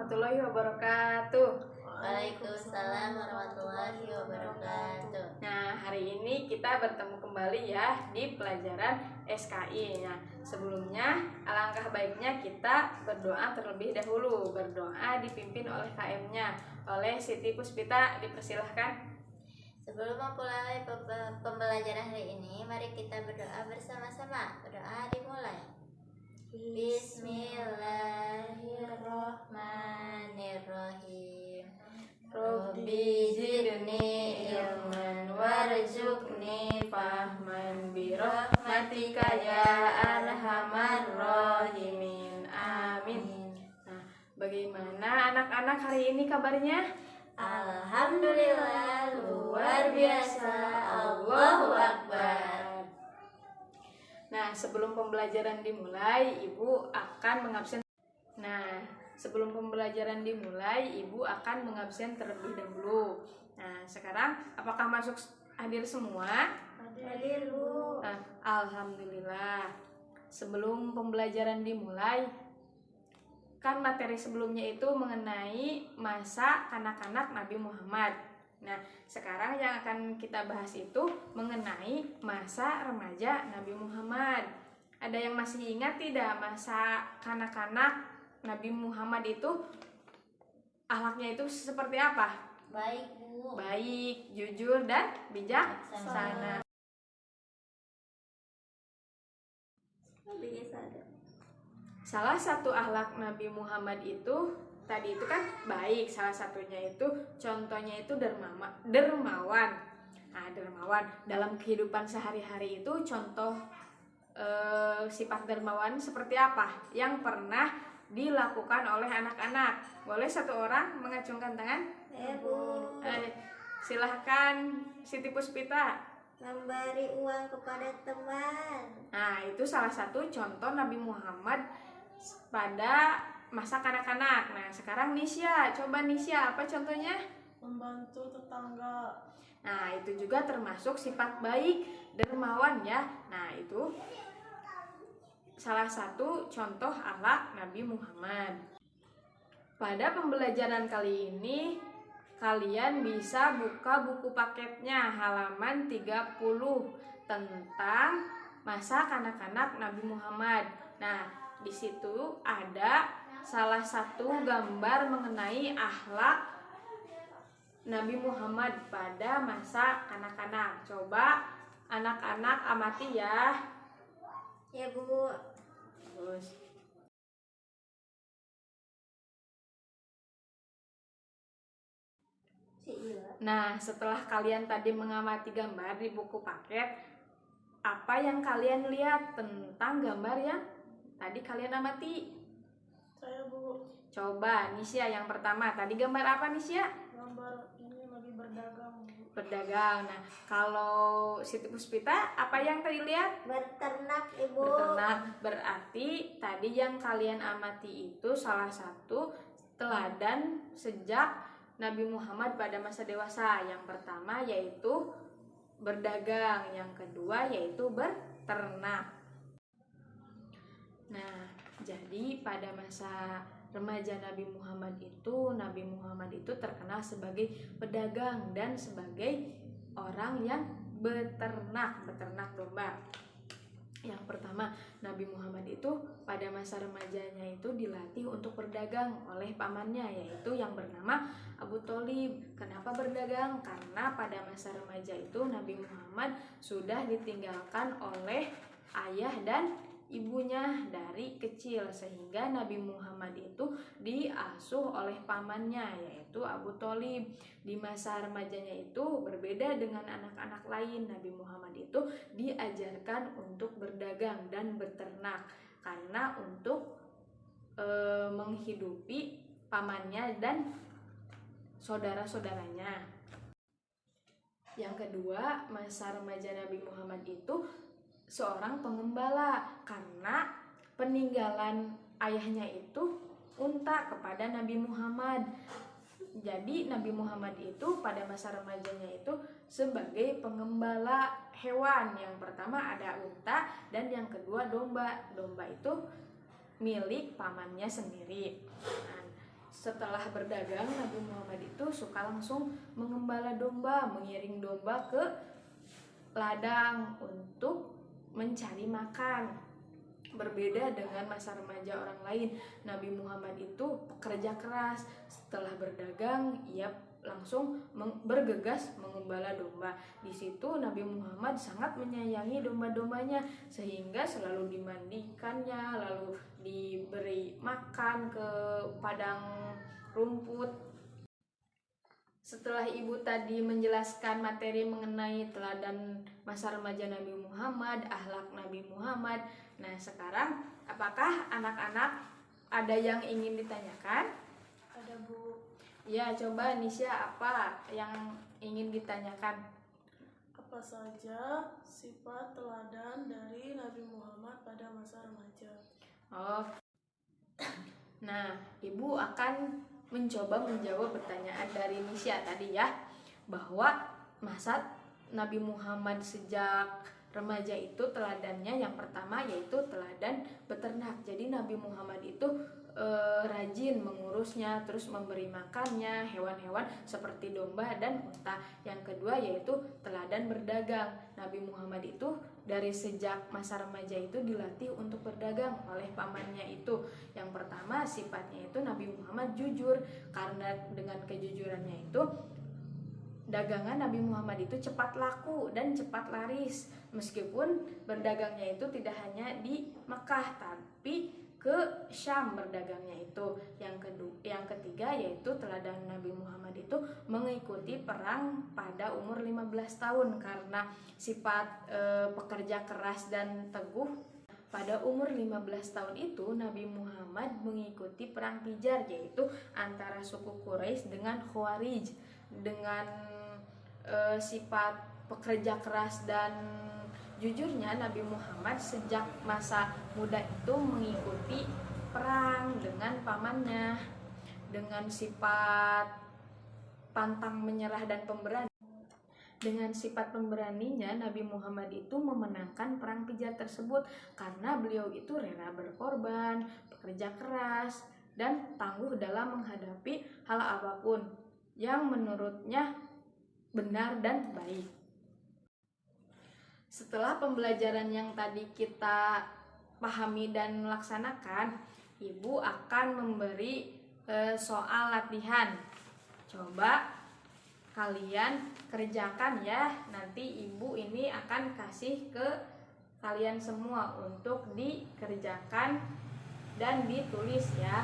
warahmatullahi wabarakatuh. Waalaikumsalam warahmatullahi wabarakatuh. Nah, hari ini kita bertemu kembali ya di pelajaran SKI. Nah, sebelumnya alangkah baiknya kita berdoa terlebih dahulu. Berdoa dipimpin oleh KM-nya, oleh Siti Puspita. Dipersilahkan. Sebelum memulai pembelajaran hari ini, mari kita berdoa bersama-sama. Berdoa dimulai. Bismillahirrahmanirrahim. Rabbi zidni ilman warzuqni fahman birahmatika ya arhamar rahimin. Amin. Nah, bagaimana anak-anak hari ini kabarnya? Alhamdulillah, luar biasa. Allahu Akbar. Nah, sebelum pembelajaran dimulai, Ibu akan mengabsen. Nah, sebelum pembelajaran dimulai, Ibu akan mengabsen terlebih dahulu. Nah, sekarang apakah masuk hadir semua? Hadir, Bu. Nah, alhamdulillah. Sebelum pembelajaran dimulai, kan materi sebelumnya itu mengenai masa kanak-kanak Nabi Muhammad. Nah, sekarang yang akan kita bahas itu mengenai masa remaja Nabi Muhammad. Ada yang masih ingat tidak masa kanak-kanak Nabi Muhammad itu akhlaknya itu seperti apa? Baik, Bu. Baik, jujur, dan bijaksana. Salah satu akhlak Nabi Muhammad itu tadi itu kan baik, salah satunya itu contohnya itu dermawan. Nah, dermawan dalam kehidupan sehari-hari itu contoh sifat dermawan seperti apa yang pernah dilakukan oleh anak-anak. Boleh satu orang mengacungkan tangan? Bu. Silahkan Siti Puspita. Memberi uang kepada teman. Nah, itu salah satu contoh Nabi Muhammad pada masa kanak-kanak. Nah, sekarang Nisya, coba Nisya, apa contohnya? Membantu tetangga. Nah, itu juga termasuk sifat baik, dermawan ya. Nah, itu salah satu contoh akhlak Nabi Muhammad. Pada pembelajaran kali ini, kalian bisa buka buku paketnya halaman 30 tentang masa kanak-kanak Nabi Muhammad. Nah, di situ ada salah satu gambar mengenai akhlak Nabi Muhammad pada masa kanak-kanak. Coba anak-anak amati ya. Ya, Bu. Terus. Nah, setelah kalian tadi mengamati gambar di buku paket, apa yang kalian lihat tentang gambar yang tadi kalian amati? Saya, Bu. Coba Nisya yang pertama, tadi gambar apa Nisya? Gambar ini lagi berdagang, Bu. Berdagang. Nah, kalau Siti Puspita apa yang tadi lihat? Berternak, Ibu. Berternak. Berarti tadi yang kalian amati itu salah satu teladan sejak Nabi Muhammad pada masa dewasa. Yang pertama yaitu berdagang, yang kedua yaitu berternak. Nah, jadi pada masa remaja Nabi Muhammad itu terkenal sebagai pedagang dan sebagai orang yang beternak domba. Yang pertama, Nabi Muhammad itu pada masa remajanya itu dilatih untuk berdagang oleh pamannya, yaitu yang bernama Abu Tholib. Kenapa berdagang? Karena pada masa remaja itu Nabi Muhammad sudah ditinggalkan oleh ayah dan ibunya dari kecil, sehingga Nabi Muhammad itu diasuh oleh pamannya yaitu Abu Tholib. Di masa remajanya itu berbeda dengan anak-anak lain. Nabi Muhammad itu diajarkan untuk berdagang dan beternak karena untuk menghidupi pamannya dan saudara-saudaranya. Yang kedua, masa remaja Nabi Muhammad itu seorang pengembala karena peninggalan ayahnya itu unta kepada Nabi Muhammad. Jadi Nabi Muhammad itu pada masa remajanya itu sebagai pengembala hewan. Yang pertama ada unta dan yang kedua domba. Domba itu milik pamannya sendiri. Nah, Setelah berdagang, Nabi Muhammad itu suka langsung mengembala domba, mengiring domba ke ladang untuk mencari makan. Berbeda dengan masa remaja orang lain, Nabi Muhammad itu pekerja keras. Setelah berdagang, ia langsung bergegas mengembala domba. Di situ Nabi Muhammad sangat menyayangi domba-dombanya, sehingga selalu dimandikannya, lalu diberi makan ke padang rumput. Setelah ibu tadi menjelaskan materi mengenai teladan masa remaja Nabi Muhammad, akhlak Nabi Muhammad, nah sekarang apakah anak-anak ada yang ingin ditanyakan? Ada Bu. Ya, coba Nisya, apa yang ingin ditanyakan? Apa saja sifat teladan dari Nabi Muhammad pada masa remaja? Oh, nah ibu akan mencoba menjawab pertanyaan dari Nisya tadi ya, bahwa masa Nabi Muhammad sejak remaja itu teladannya yang pertama yaitu teladan beternak. Jadi Nabi Muhammad itu rajin mengurusnya, terus memberi makannya hewan-hewan seperti domba dan unta. Yang kedua yaitu teladan berdagang. Nabi Muhammad itu dari sejak masa remaja itu dilatih untuk berdagang oleh pamannya itu. Yang pertama sifatnya itu Nabi Muhammad jujur, karena dengan kejujurannya itu dagangan Nabi Muhammad itu cepat laku dan cepat laris. Meskipun berdagangnya itu tidak hanya di Mekah, tapi ke Syam berdagangnya itu. Yang ketiga yaitu teladan Nabi Muhammad itu mengikuti perang pada umur 15 tahun karena sifat pekerja keras dan teguh. Pada umur 15 tahun itu Nabi Muhammad mengikuti perang Fijar, yaitu antara suku Quraisy dengan Khawarij. Dengan sifat pekerja keras dan jujurnya, Nabi Muhammad sejak masa muda itu mengikuti perang dengan pamannya. Dengan sifat pantang menyerah dan pemberani. Dengan sifat pemberaninya, Nabi Muhammad itu memenangkan perang Fijar tersebut karena beliau itu rela berkorban, bekerja keras, dan tangguh dalam menghadapi hal apapun yang menurutnya benar dan baik. Setelah pembelajaran yang tadi kita pahami dan laksanakan, ibu akan memberi soal latihan. Coba kalian kerjakan ya. Nanti ibu ini akan kasih ke kalian semua untuk dikerjakan dan ditulis ya.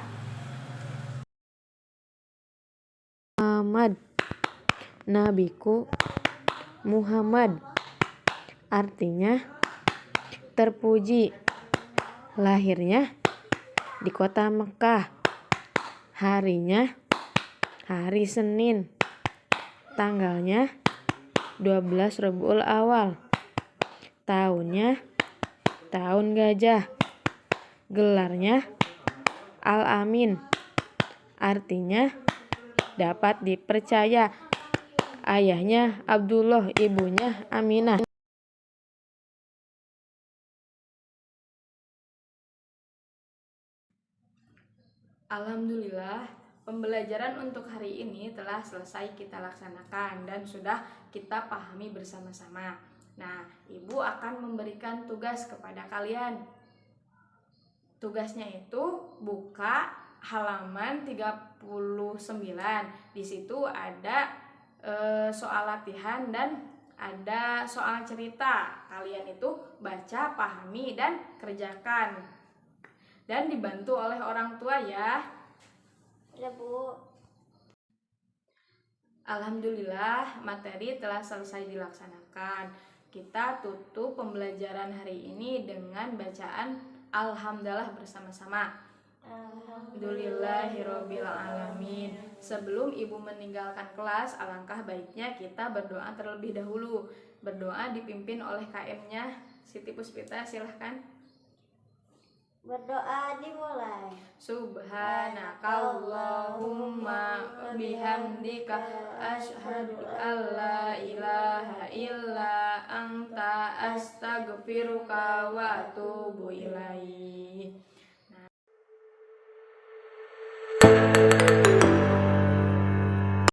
Muhammad, nabiku Muhammad, artinya terpuji. Lahirnya di kota Mekah. Harinya hari Senin. Tanggalnya 12 Rabiul Awal. Tahunnya tahun gajah. Gelarnya Al-Amin, artinya dapat dipercaya. Ayahnya Abdullah, ibunya Aminah. Alhamdulillah, pembelajaran untuk hari ini telah selesai kita laksanakan dan sudah kita pahami bersama-sama. Nah, ibu akan memberikan tugas kepada kalian. Tugasnya itu buka halaman 39. Di situ ada soal latihan dan ada soal cerita. Kalian itu baca, pahami, dan kerjakan. Dan dibantu oleh orang tua ya. Ya Bu. Alhamdulillah, materi telah selesai dilaksanakan. Kita tutup pembelajaran hari ini dengan bacaan Alhamdulillah bersama-sama. Alhamdulillahirabbil alamin. Sebelum ibu meninggalkan kelas, alangkah baiknya kita berdoa terlebih dahulu. Berdoa dipimpin oleh KM-nya Siti Puspita, silahkan. Berdoa dimulai. Subhanakallahumma bihamdika asyhadu alla ilaha illa anta astaghfiruka wa atubu ilaik.